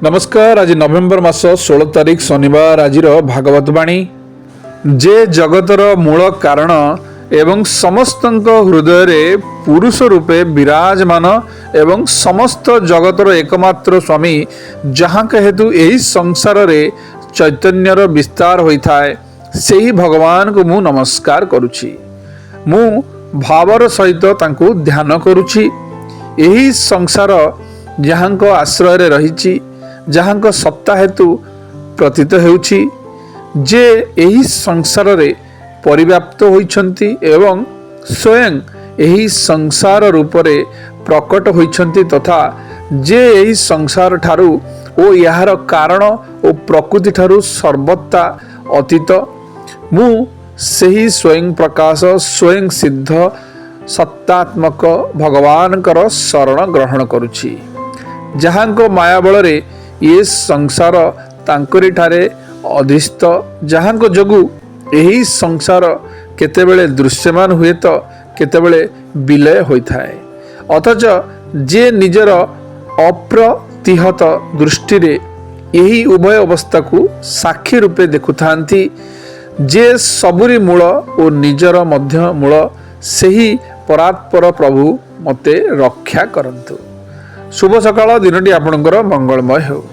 नमस्कार। आज नवेम्बर मास 16 तारिख शनिवार। आज भागवत बाणी जे जगतर मूल कारण एवं समस्त हृदय रे पुरुष रूपे विराजमान एवं समस्त जगतर एकमात्र स्वामी जहाँ हेतु यही संसार रे चैतन्यर विस्तार होता है से ही भगवान को मु नमस्कार करुछि। मु भावर सहित तांको ध्यान करुछि। यही संसार जहाँ को आश्रय रे रहिछि, जहाँ को सत्ता हेतु प्रतीत हेउछि, जे यही संसार रे परिव्याप्त होइछन्ति एवं स्वयं यही संसार रूप रे प्रकट होइछन्ति तथा जे यही संसार ठारू ओ यार कारण ओ प्रकृति ठारू सर्वथा अतीत। मु सही स्वयं प्रकाश स्वयं सिद्ध सत्तात्मक भगवान कर शरण ग्रहण करुछि। जहाँ को माया बल रे ये संसार तांकरी ठारे अधिस्थ, जहाँ को जोगु यही संसार केतेबेले दृश्यमान हुए तो केतेबेले विलय होता है। अथच जे निजर अप्रतिहत दृष्टि रे यही उभय अवस्था को साक्षी रूपे देखुथांती, जे सबुरी मूल और निजर मध्य मूल सही परात्पर प्रभु मते रक्षा करंतु। शुभ सकाळ, दिनटी आपणकर मंगलमय हो।